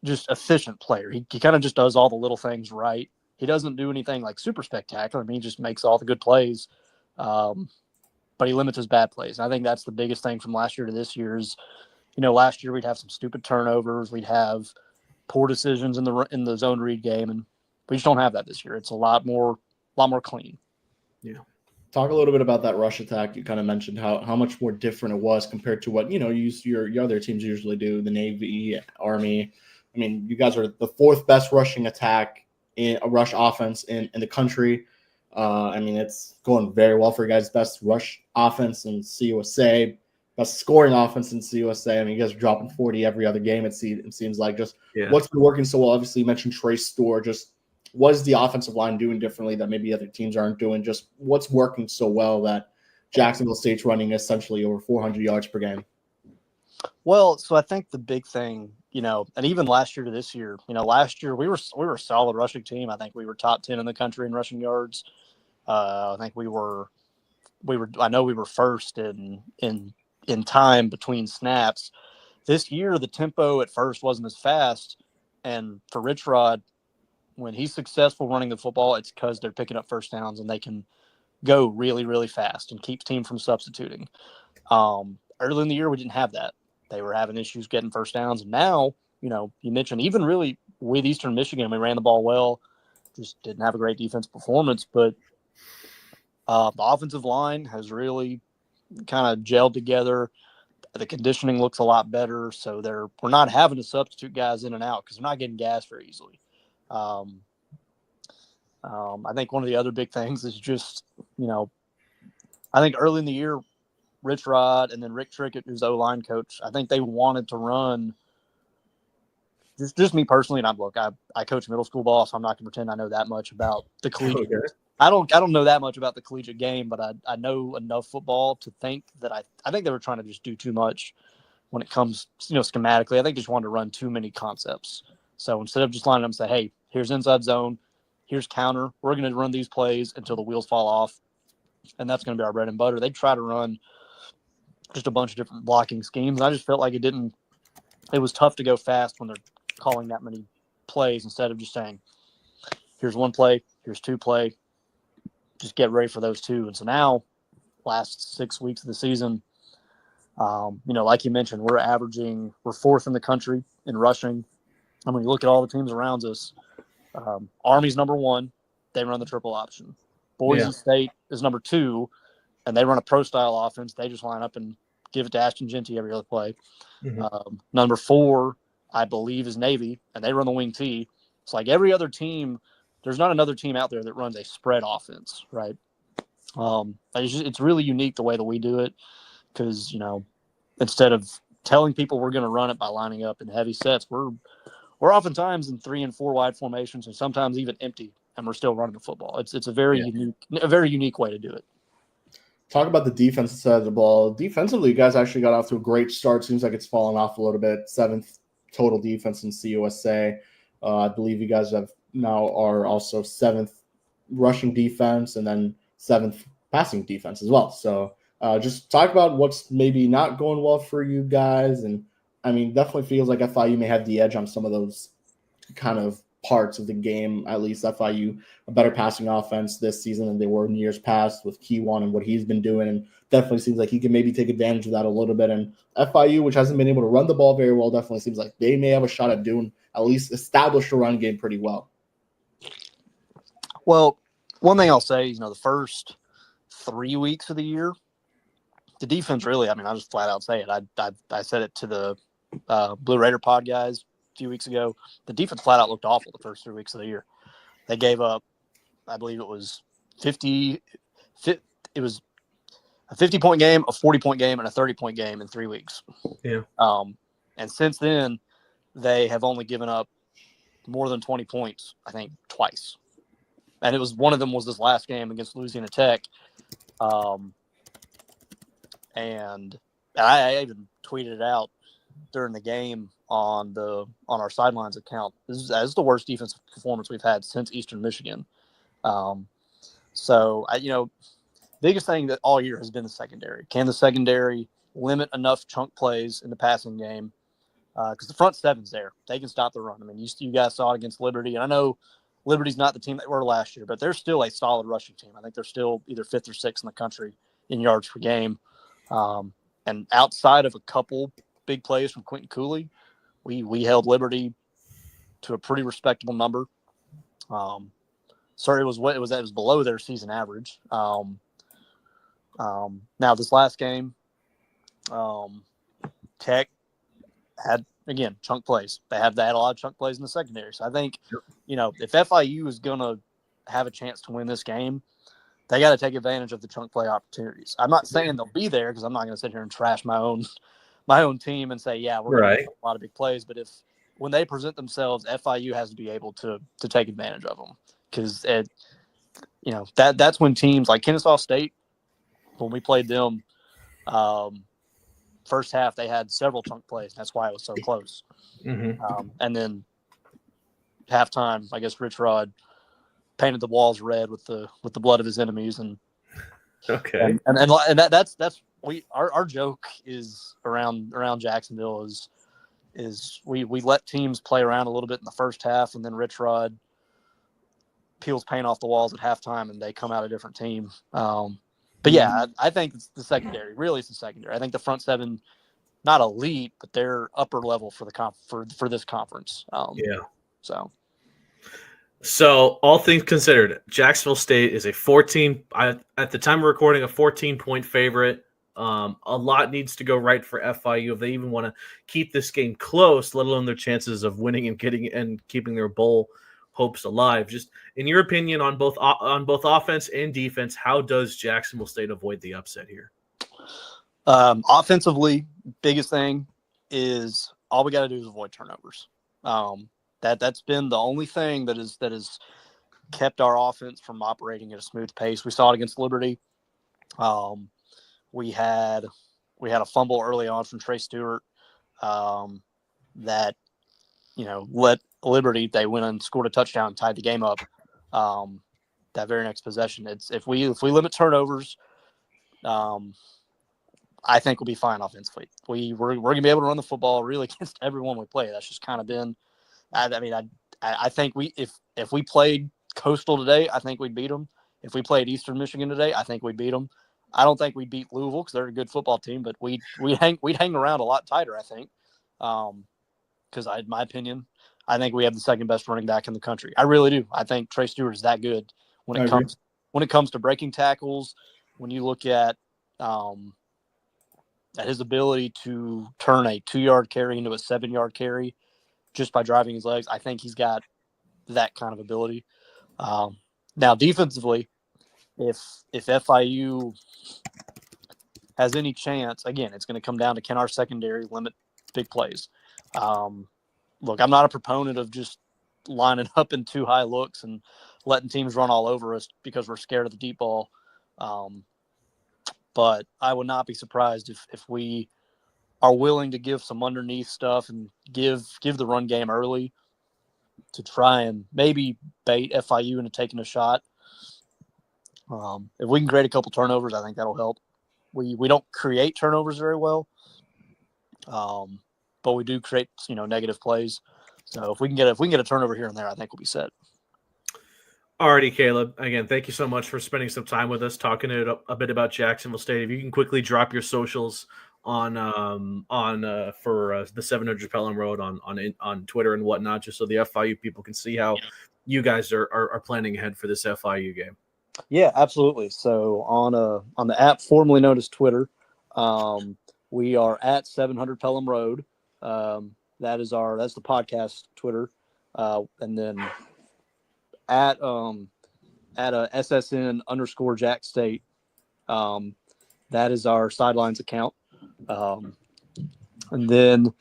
just efficient player. He kind of just does all the little things right. He doesn't do anything like super spectacular. I mean, he just makes all the good plays, but he limits his bad plays. And I think that's the biggest thing from last year to this year is, last year we'd have some stupid turnovers, we'd have poor decisions in the zone read game, and we just don't have that this year. It's a lot more clean. Yeah. Talk a little bit about that rush attack. You kind of mentioned how much more different it was compared to what your other teams usually do, the Navy, Army. I mean, you guys are the fourth best rushing attack in a rush offense in the country. I mean, it's going very well for you guys. Best rush offense in CUSA, best scoring offense in CUSA. I mean, you guys are dropping 40 every other game. It seems like just what's been working so well. Obviously, you mentioned Trey Store. Just what is the offensive line doing differently that maybe other teams aren't doing? Just what's working so well that Jacksonville State's running essentially over 400 yards per game? Well, so I think the big thing, and even last year to this year, last year we were a solid rushing team. I think we were top 10 in the country in rushing yards. I think I know we were first in time between snaps. This year, the tempo at first wasn't as fast. And for Rich Rod, when he's successful running the football, it's because they're picking up first downs and they can go really, really fast and keep team from substituting. Early in the year, we didn't have that. They were having issues getting first downs. And now, you mentioned even really with Eastern Michigan, we ran the ball well, just didn't have a great defense performance. But the offensive line has really kind of gelled together. The conditioning looks a lot better. So we're not having to substitute guys in and out because they're not getting gas very easily. I think one of the other big things is just, I think early in the year, Rich Rod and then Rick Trickett, who's O-line coach, I think they wanted to run just me personally. And I coach middle school ball, so I'm not going to pretend I know that much about the collegiate. Okay. I don't know that much about the collegiate game, but I know enough football to think that I think they were trying to just do too much when it comes, schematically. I think they just wanted to run too many concepts. So instead of just lining up and say, hey, here's inside zone, here's counter, we're going to run these plays until the wheels fall off, and that's going to be our bread and butter. They try to run just a bunch of different blocking schemes. I just felt like it was tough to go fast when they're calling that many plays instead of just saying, here's one play, here's two play, just get ready for those two. And so now, last 6 weeks of the season, like you mentioned, we're fourth in the country in rushing. I mean, you look at all the teams around us, Army's number one. They run the triple option. Boise State is number two, and they run a pro-style offense. They just line up and give it to Ashton Genty every other play. Mm-hmm. Number four, I believe, is Navy, and they run the wing T. It's like every other team, there's not another team out there that runs a spread offense, right? It's really unique the way that we do it because, instead of telling people we're going to run it by lining up in heavy sets, we're oftentimes in 3 and 4 wide formations and sometimes even empty, and we're still running the football. It's a very unique way to do it. Talk about the defensive side of the ball. Defensively, you guys actually got off to a great start. Seems like it's fallen off a little bit. 7th total defense in CUSA. I believe you guys are also 7th rushing defense and then 7th passing defense as well. So just talk about what's maybe not going well for you guys. And I mean, definitely feels like FIU may have the edge on some of those kind of parts of the game. At least FIU a better passing offense this season than they were in years past with Keywan and what he's been doing, and definitely seems like he can maybe take advantage of that a little bit. And FIU, which hasn't been able to run the ball very well, definitely seems like they may have a shot at doing at least establish a run game pretty well. Well, one thing I'll say is, the first 3 weeks of the year, the defense really, I'll just flat out say it. I said it to the Blue Raider pod guys a few weeks ago. The defense flat out looked awful the first 3 weeks of the year. They gave up, I believe it was 50. It was a 50-point game, a 40-point game, and a 30-point game in 3 weeks. Yeah. And since then, they have only given up more than 20 points, I think, twice. And it was one of them was this last game against Louisiana Tech. And I even tweeted it out during the game on our sidelines account. This is the worst defensive performance we've had since Eastern Michigan. Biggest thing that all year has been the secondary. Can the secondary limit enough chunk plays in the passing game? Because the front seven's there. They can stop the run. You guys saw it against Liberty. And I know Liberty's not the team they were last year, but they're still a solid rushing team. I think they're still either 5th or 6th in the country in yards per game. And outside of a couple big plays from Quentin Cooley, we held Liberty to a pretty respectable number. It was below their season average. Now this last game, Tech had again chunk plays. They had a lot of chunk plays in the secondary. So I think, if FIU is gonna have a chance to win this game, they got to take advantage of the chunk play opportunities. I'm not saying they'll be there because I'm not going to sit here and trash my own team and say, yeah, we're going to make a lot of big plays. But when they present themselves, FIU has to be able to take advantage of them because that's when teams like Kennesaw State, when we played them, first half they had several chunk plays. That's why it was so close. Mm-hmm. And then halftime, I guess Rich Rod painted the walls red with the blood of his enemies, and okay, and that's our joke is around Jacksonville is we let teams play around a little bit in the first half, and then Rich Rod peels paint off the walls at halftime, and they come out a different team. But yeah, I think it's the secondary. Really, it's the secondary. I think the front seven, not elite, but they're upper level for for this conference. So all things considered, Jacksonville State is a 14. At the time of recording, a 14-point favorite. A lot needs to go right for FIU if they even want to keep this game close, let alone their chances of winning and keeping their bowl hopes alive. Just in your opinion, on both offense and defense, how does Jacksonville State avoid the upset here? Offensively, biggest thing is all we got to do is avoid turnovers. That's been the only thing that has kept our offense from operating at a smooth pace. We saw it against Liberty. We had a fumble early on from Trey Stewart that let Liberty. They went and scored a touchdown and tied the game up. That very next possession. It's if we limit turnovers, I think we'll be fine offensively. We're gonna be able to run the football really against everyone we play. That's just kind of been. I think if we played Coastal today, I think we'd beat them. If we played Eastern Michigan today, I think we'd beat them. I don't think we'd beat Louisville because they're a good football team, but we'd hang around a lot tighter, I think. Because in my opinion, I think we have the second best running back in the country. I really do. I think Trey Stewart is that good when it comes to breaking tackles. When you look at his ability to turn a 2-yard carry into a 7-yard carry just by driving his legs, I think he's got that kind of ability. Now, defensively, if FIU has any chance, again, it's going to come down to can our secondary limit big plays. Look, I'm not a proponent of just lining up in too high looks and letting teams run all over us because we're scared of the deep ball. But I would not be surprised if we are willing to give some underneath stuff and give the run game early to try and maybe bait FIU into taking a shot. If we can create a couple turnovers, I think that'll help. We don't create turnovers very well, but we do create negative plays. So if we can get a turnover here and there, I think we'll be set. Alrighty, Caleb. Again, thank you so much for spending some time with us, talking a bit about Jacksonville State. If you can quickly drop your socials on for the 700 Pelham Road on Twitter and whatnot, just so the FIU people can see how you guys are planning ahead for this FIU game. Yeah, absolutely. So on the app formerly known as Twitter, we are at 700 Pelham Road. That's the podcast Twitter, and then at SSN _ Jack State. That is our sidelines account. And then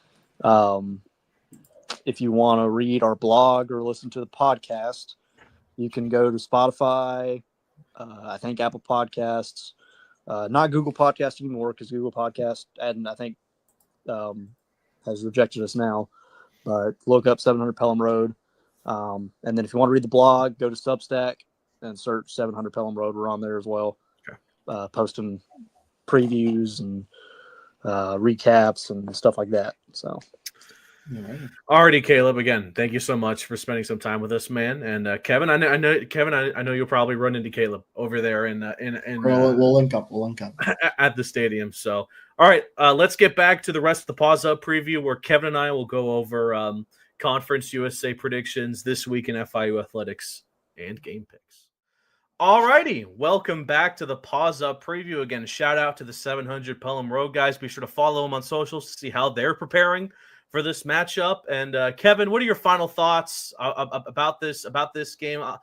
if you want to read our blog or listen to the podcast, you can go to Spotify, I think Apple Podcasts, not Google Podcasts anymore because Google Podcast and I think has rejected us now. But look up 700 Pelham Road. And then if you want to read the blog, go to Substack and search 700 Pelham Road. We're on there as well, posting previews and recaps and stuff like that. So, alrighty, Caleb. Again, thank you so much for spending some time with us, man. And Kevin, I know you'll probably run into Caleb over there we'll link up. At the stadium. So, all right, let's get back to the rest of the Paws Up preview, where Kevin and I will go over Conference USA predictions this week in FIU athletics and game picks. All righty, welcome back to the Paws Up preview. Again, shout out to the 700 Pelham Road guys. Be sure to follow them on socials to see how they're preparing for this matchup. And Kevin, what are your final thoughts about this game? I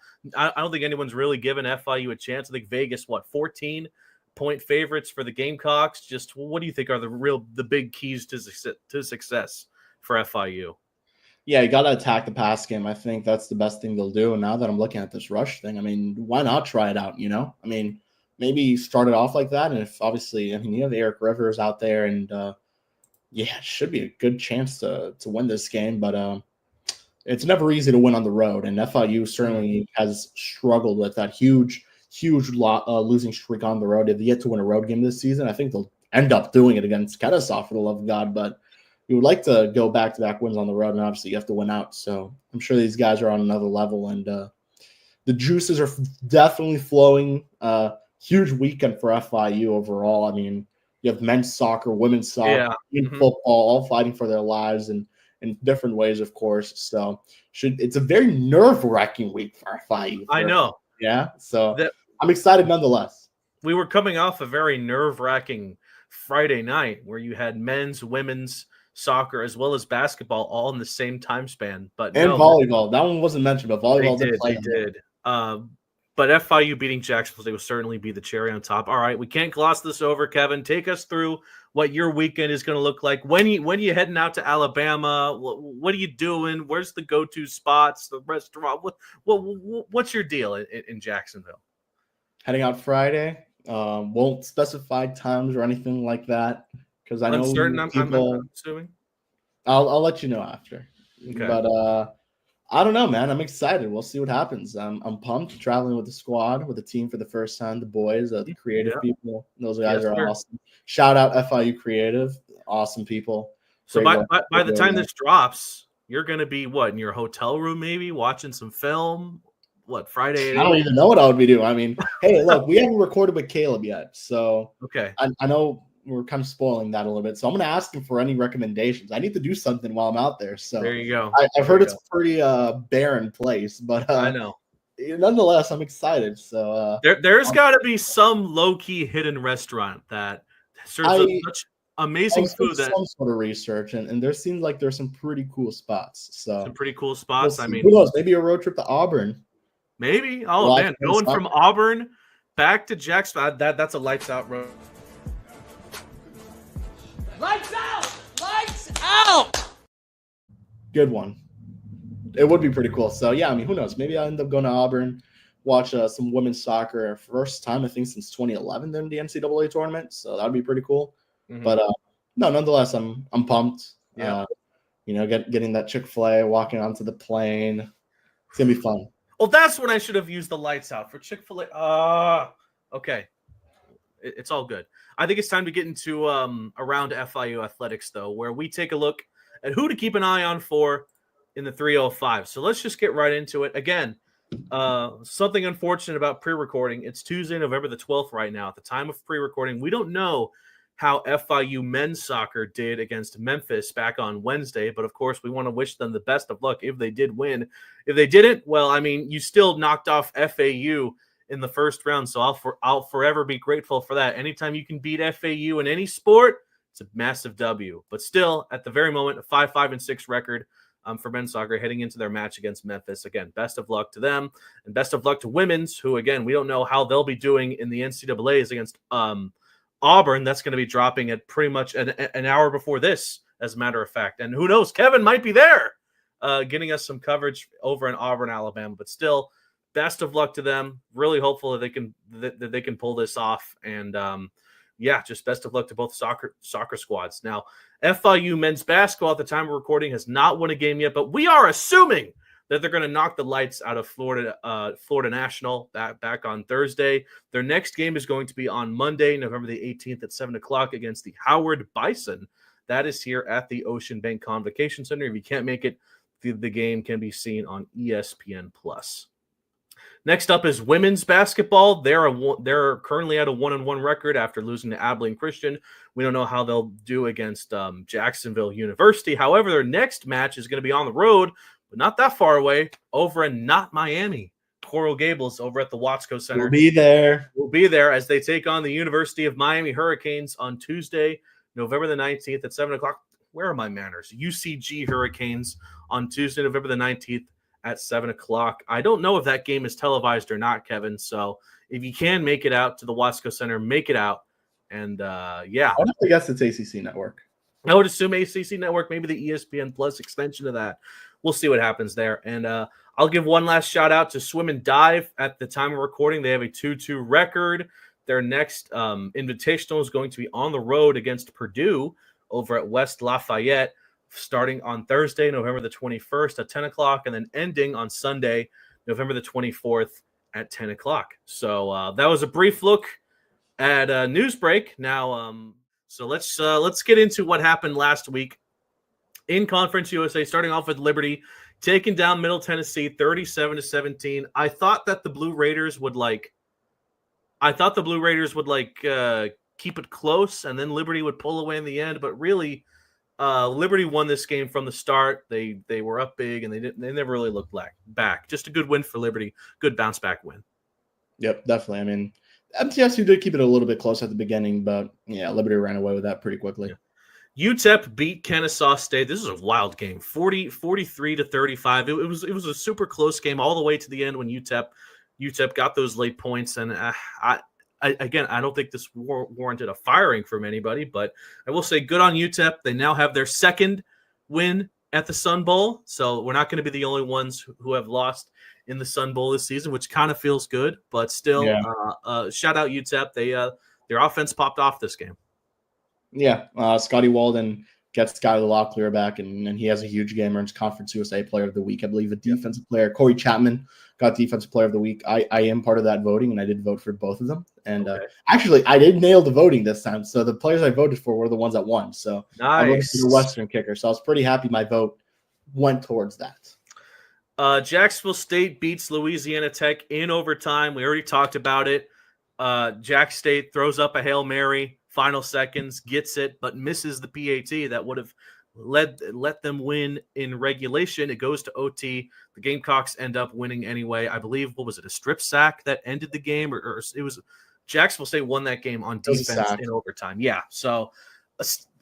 don't think anyone's really given FIU a chance. I think Vegas, 14-point favorites for the Gamecocks. Just what do you think are the big keys to success for FIU? Yeah, you got to attack the pass game. I think that's the best thing they'll do. And now that I'm looking at this rush thing, I mean, why not try it out, you know? I mean, maybe start it off like that. And if obviously, I mean, you have Eric Rivers out there and, it should be a good chance to win this game. But it's never easy to win on the road. And FIU certainly has struggled with that huge losing streak on the road. If they get to win a road game this season, I think they'll end up doing it against Kennesaw, for the love of God. But we would like to go back-to-back wins on the road, and obviously you have to win out. So I'm sure these guys are on another level, and the juices are definitely flowing. Huge weekend for FIU overall. I mean, you have men's soccer, women's soccer, football, all fighting for their lives and in different ways, of course. So it's a very nerve-wracking week for FIU. I know. Yeah, so I'm excited nonetheless. We were coming off a very nerve-wracking Friday night where you had men's, women's soccer as well as basketball all in the same time span, but volleyball. That one wasn't mentioned, but volleyball did. But FIU beating Jacksonville State will certainly be the cherry on top. All right, we can't gloss this over. Kevin, take us through what your weekend is going to look like. When are you heading out to Alabama? What are you doing? Where's the go-to spots? The restaurant? What's your deal in Jacksonville? Heading out Friday. Won't specify times or anything like that. Because I know I'm assuming. I'll let you know after. Okay. But I don't know, man. I'm excited. We'll see what happens. I'm pumped traveling with the squad, with the team for the first time. The boys, the creative people. Those guys are awesome. Shout out FIU Creative. Awesome people. So by the time this drops, you're going to be in your hotel room maybe watching some film? Friday? I don't even know what I would be doing. I mean, hey, look, we haven't recorded with Caleb yet. So okay. I know we're kind of spoiling that a little bit. So I'm going to ask him for any recommendations. I need to do something while I'm out there. So there you go. I've heard it's a pretty barren place, but I know. Nonetheless, I'm excited. So there's got to be some low-key hidden restaurant that serves such amazing food. That some sort of research, and there seems like there's some pretty cool spots. So some pretty cool spots. I mean, who knows? Maybe a road trip to Auburn. Maybe. Oh man, going from Auburn back to Jacksonville. That's a lights out road. Lights out! Lights out! Good one. It would be pretty cool. So, yeah, I mean, who knows? Maybe I'll end up going to Auburn, watch some women's soccer. First time, I think, since 2011 in the NCAA tournament. So that would be pretty cool. Mm-hmm. But, no, nonetheless, I'm pumped. Yeah. Getting that Chick-fil-A, walking onto the plane. It's going to be fun. Well, that's when I should have used the lights out for Chick-fil-A. Okay. It's all good. I think it's time to get into around FIU athletics, though, where we take a look at who to keep an eye on for in the 305. So let's just get right into it. Again, something unfortunate about pre-recording. It's Tuesday, November the 12th right now. At the time of pre-recording, we don't know how FIU men's soccer did against Memphis back on Wednesday, but of course we want to wish them the best of luck if they did win. If they didn't, well, I mean, you still knocked off FAU in the first round, so I'll forever be grateful for that. Anytime you can beat FAU in any sport, it's a massive W. But still, at the very moment, a 5-5-6 record for men's soccer heading into their match against Memphis. Again, best of luck to them, and best of luck to women's, who, again, we don't know how they'll be doing in the NCAAs against Auburn. That's going to be dropping at pretty much an hour before this, as a matter of fact. And who knows, Kevin might be there getting us some coverage over in Auburn, Alabama. But still, best of luck to them. Really hopeful that they can pull this off. And just best of luck to both soccer squads. Now, FIU men's basketball at the time of recording has not won a game yet, but we are assuming that they're going to knock the lights out of Florida National back on Thursday. Their next game is going to be on Monday, November the 18th at 7 o'clock against the Howard Bison. That is here at the Ocean Bank Convocation Center. If you can't make it, the game can be seen on ESPN+. Next up is women's basketball. They're currently at a 1-1 record after losing to Abilene Christian. We don't know how they'll do against Jacksonville University. However, their next match is going to be on the road, but not that far away, over in not Miami, Coral Gables, over at the Watsco Center. We'll be there. We'll be there as they take on the University of Miami Hurricanes on Tuesday, November the 19th at 7 o'clock. Where are my manners? UCG Hurricanes on Tuesday, November the 19th at 7 o'clock. I don't know if that game is televised or not, Kevin. So if you can make it out to the Watsco Center, make it out. And I guess it's ACC Network. I would assume ACC Network, maybe the ESPN Plus extension of that. We'll see what happens there. And I'll give one last shout out to Swim and Dive. At the time of recording, they have a 2-2 record. Their next invitational is going to be on the road against Purdue over at West Lafayette, starting on Thursday, November the 21st at 10 o'clock, and then ending on Sunday, November the 24th at 10 o'clock. So that was a brief look at Newsbreak. Now, so let's get into what happened last week in Conference USA, starting off with Liberty taking down Middle Tennessee 37-17. I thought the Blue Raiders would keep it close, and then Liberty would pull away in the end. But really, Liberty won this game from the start. They were up big, and they never really looked back. Just a good win for Liberty. Good bounce back win. Yep, definitely. I mean, MTSU did keep it a little bit close at the beginning, but yeah, Liberty ran away with that pretty quickly. Yeah. UTEP beat Kennesaw State. This is a wild game, 43-35. It was a super close game all the way to the end when UTEP got those late points. And I don't think this warranted a firing from anybody, but I will say good on UTEP. They now have their second win at the Sun Bowl, so we're not going to be the only ones who have lost in the Sun Bowl this season, which kind of feels good. But still, shout out UTEP. Their offense popped off this game. Yeah, Scotty Walden gets Skylar Locklear back, and he has a huge game, earns Conference USA Player of the Week. I believe a defensive player, Corey Chapman, got Defensive Player of the Week. I am part of that voting, and I did vote for both of them. And actually, I did nail the voting this time. So the players I voted for were the ones that won. So nice. I voted for the Western kicker. So I was pretty happy my vote went towards that. Jacksonville State beats Louisiana Tech in overtime. We already talked about it. Jack State throws up a Hail Mary. Final seconds, gets it, but misses the PAT that would have let them win in regulation. It goes to OT. The Gamecocks end up winning anyway. I believe, what was it, a strip sack that ended the game? Or it was Jacksonville State won that game on defense in overtime. Yeah, so,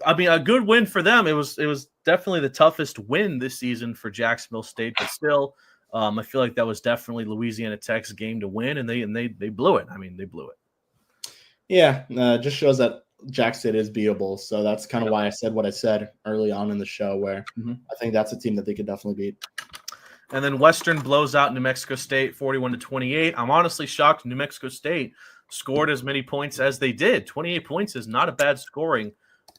I mean, a good win for them. It was definitely the toughest win this season for Jacksonville State, but still, I feel like that was definitely Louisiana Tech's game to win, and they blew it. I mean, they blew it. Yeah, just shows that Jack State is beatable. So that's kind of why I said what I said early on in the show, where I think that's a team that they could definitely beat. And then Western blows out New Mexico State 41-28. I'm honestly shocked New Mexico State scored as many points as they did. 28 points is not a bad scoring.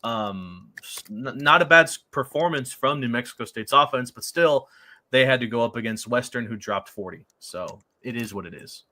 Not a bad performance from New Mexico State's offense, but still they had to go up against Western, who dropped 40. So it is what it is.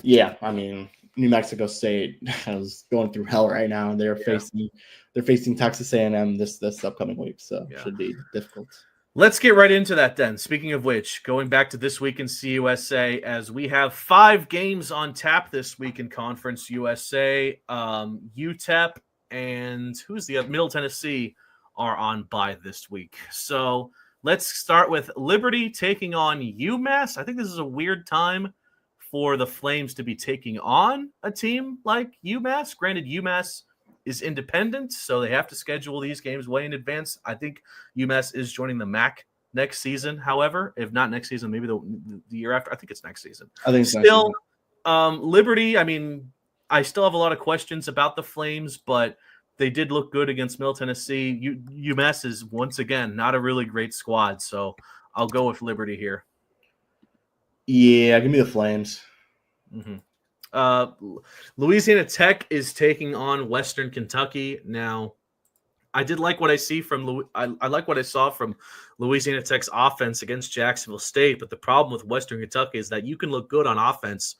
Yeah, I mean, New Mexico State is going through hell right now, and they're facing Texas A&M this upcoming week, so it should be difficult. Let's get right into that then. Speaking of which, going back to this week in CUSA, as we have 5 games on tap this week in Conference USA, UTEP and who's the other? Middle Tennessee are on bye this week. So let's start with Liberty taking on UMass. I think this is a weird time for the Flames to be taking on a team like UMass. Granted, UMass is independent, so they have to schedule these games way in advance. I think UMass is joining the MAC next season, however. If not next season, maybe the year after. I think it's next season. I think still, Liberty, I mean, I still have a lot of questions about the Flames, but they did look good against Middle Tennessee. UMass is, once again, not a really great squad, so I'll go with Liberty here. Yeah, give me the Flames. Mm-hmm. Louisiana Tech is taking on Western Kentucky. Now, I did like what I see from I like what I saw from Louisiana Tech's offense against Jacksonville State, but the problem with Western Kentucky is that you can look good on offense,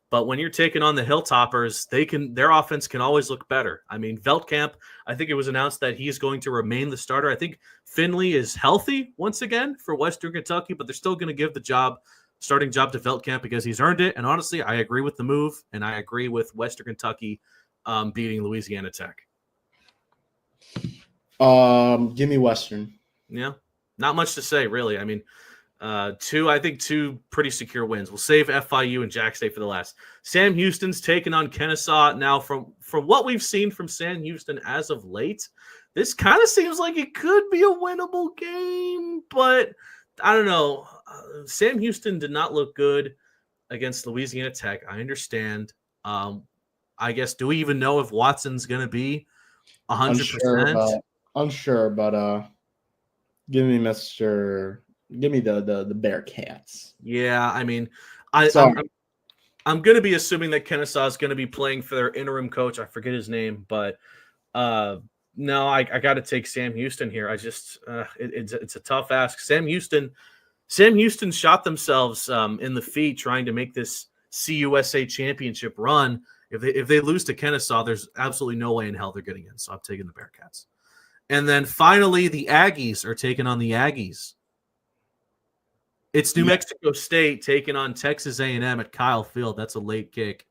but when you're taking on the Hilltoppers, their offense can always look better. I mean, Veldkamp, I think it was announced that he's going to remain the starter. I think Finley is healthy once again for Western Kentucky, but they're still going to give the starting job to Veldkamp because he's earned it. And honestly, I agree with the move, and I agree with Western Kentucky beating Louisiana Tech. Give me Western. Yeah, not much to say, really. I mean, two pretty secure wins. We'll save FIU and Jack State for the last. Sam Houston's taking on Kennesaw. Now, from what we've seen from Sam Houston as of late, this kind of seems like it could be a winnable game, but I don't know. Sam Houston did not look good against Louisiana Tech. I understand. I guess, do we even know if Watson's going to be 100%? Unsure, but give me the Bearcats. Yeah, I mean, I'm going to be assuming that Kennesaw is going to be playing for their interim coach. I forget his name, but no, I got to take Sam Houston here. I just it's a tough ask. Sam Houston shot themselves in the feet trying to make this CUSA championship run. If they lose to Kennesaw, there's absolutely no way in hell they're getting in. So I'm taking the Bearcats. And then finally, the Aggies are taking on the Aggies. It's New Mexico State taking on Texas A&M at Kyle Field. That's a late kick.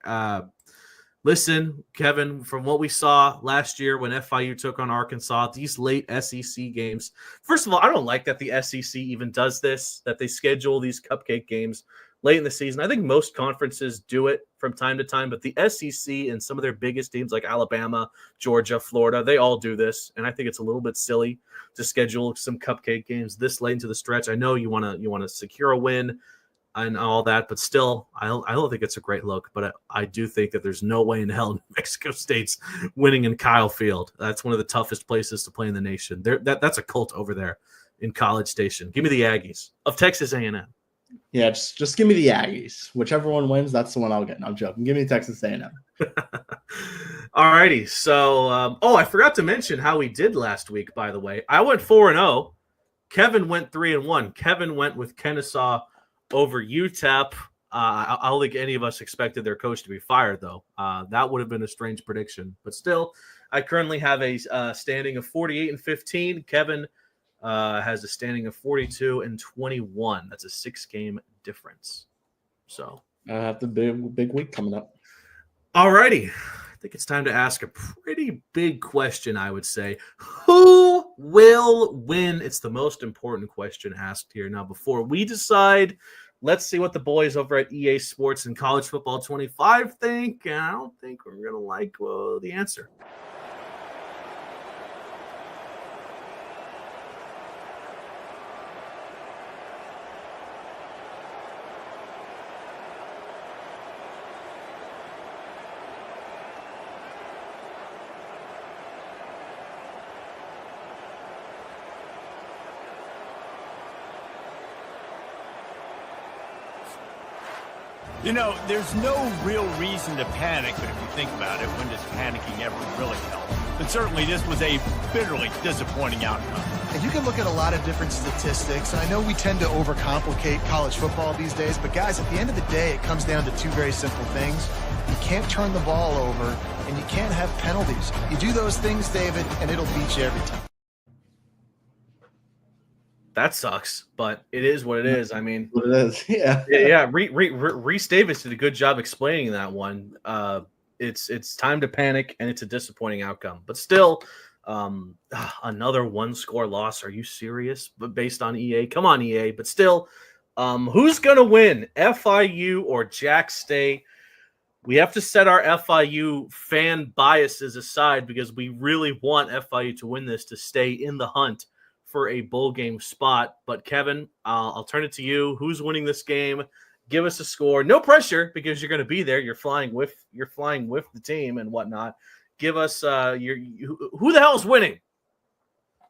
Listen, Kevin, from what we saw last year when FIU took on Arkansas, these late SEC games, first of all, I don't like that the SEC even does this, that they schedule these cupcake games late in the season. I think most conferences do it from time to time, but the SEC and some of their biggest teams like Alabama, Georgia, Florida, they all do this, and I think it's a little bit silly to schedule some cupcake games this late into the stretch. I know you want to secure a win and all that, but still, I don't think it's a great look. But I do think that there's no way in hell New Mexico State's winning in Kyle Field. That's one of the toughest places to play in the nation. That's a cult over there in College Station. Give me the Aggies of Texas A&M. Yeah, just give me the Aggies. Whichever one wins, that's the one I'll get. No, I'm joking. Give me Texas A&M. All righty. So, I forgot to mention how we did last week, by the way. I went 4-0. Kevin went 3-1. Kevin went with Kennesaw over UTEP. I don't think any of us expected their coach to be fired, though. That would have been a strange prediction. But still, I currently have a standing of 48-15. Kevin has a standing of 42-21. That's a 6-game difference. So I have the big week coming up. All righty. I think it's time to ask a pretty big question, I would say. Who will win? It's the most important question asked here. Now, before we decide, let's see what the boys over at EA Sports and College Football 25 think. And I don't think we're going to like the answer. You know, there's no real reason to panic, but if you think about it, when does panicking ever really help? But certainly this was a bitterly disappointing outcome. And you can look at a lot of different statistics. I know we tend to overcomplicate college football these days, but guys, at the end of the day, it comes down to two very simple things. You can't turn the ball over, and you can't have penalties. You do those things, David, and it'll beat you every time. That sucks, but it is what it is. I mean, What it is, yeah. Reese Davis did a good job explaining that one. It's time to panic, and it's a disappointing outcome. But still, another one-score loss. Are you serious? But based on EA, come on, EA. But still, who's gonna win, FIU or Jack State? We have to set our FIU fan biases aside because we really want FIU to win this to stay in the hunt for a bowl game spot. But Kevin, I'll turn it to you. Who's winning this game? Give us a score. No pressure because you're going to be there. You're flying with the team and whatnot. Give us who the hell's winning?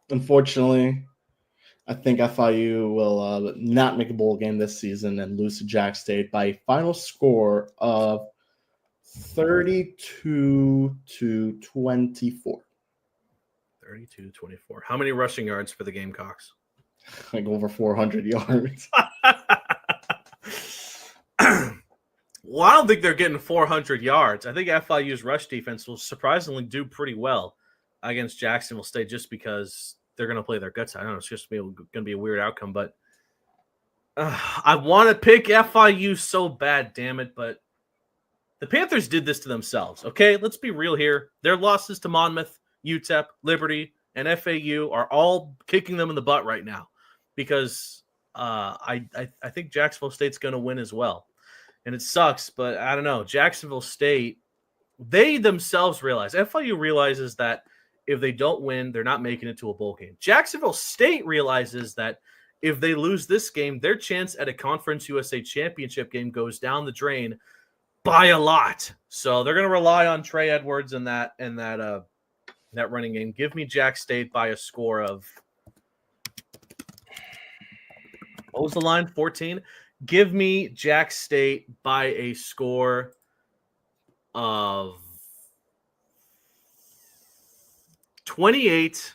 Unfortunately, I think FIU will not make a bowl game this season and lose to Jack State by a final score of 32-24. 32-24. How many rushing yards for the Gamecocks? Like over 400 yards. Well, I don't think they're getting 400 yards. I think FIU's rush defense will surprisingly do pretty well against Jacksonville State just because they're going to play their guts out. I don't know. It's just going to be a weird outcome, but I want to pick FIU so bad, damn it, but the Panthers did this to themselves, okay? Let's be real here. Their losses to Monmouth, UTEP, Liberty, and FAU are all kicking them in the butt right now because I think Jacksonville State's going to win as well. And it sucks, but I don't know. Jacksonville State, they themselves realize, FIU realizes that if they don't win, they're not making it to a bowl game. Jacksonville State realizes that if they lose this game, their chance at a Conference USA championship game goes down the drain by a lot. So they're going to rely on Trey Edwards and that running game. Give me Jack State by a score of, what was the line? 14. Give me Jack State by a score of 28-10.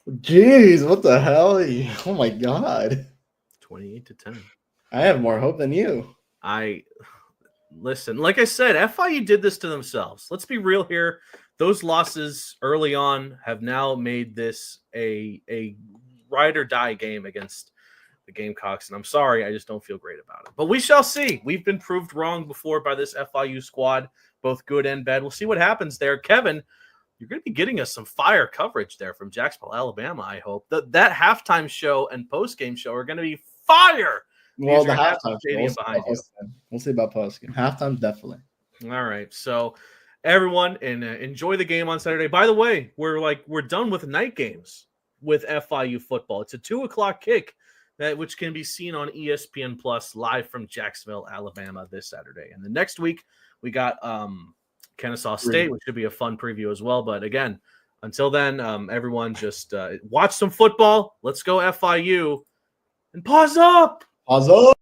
Jeez, what the hell? Oh my God. 28-10. I have more hope than you. Listen, like I said, FIU did this to themselves. Let's be real here. Those losses early on have now made this a ride or die game against the Gamecocks. And I'm sorry, I just don't feel great about it. But we shall see. We've been proved wrong before by this FIU squad, both good and bad. We'll see what happens there. Kevin, you're going to be getting us some fire coverage there from Jacksonville, Alabama, I hope. That halftime show and post-game show are going to be fire. Well, the halftime show. We'll see about post-game. Halftime, definitely. All right. So everyone, enjoy the game on Saturday. By the way, we're done with night games with FIU football. It's a 2:00 kick, which can be seen on ESPN Plus live from Jacksonville, Alabama this Saturday. And the next week we got Kennesaw State, which should be a fun preview as well. But again, until then, everyone just watch some football. Let's go FIU and Paws up. Paws up.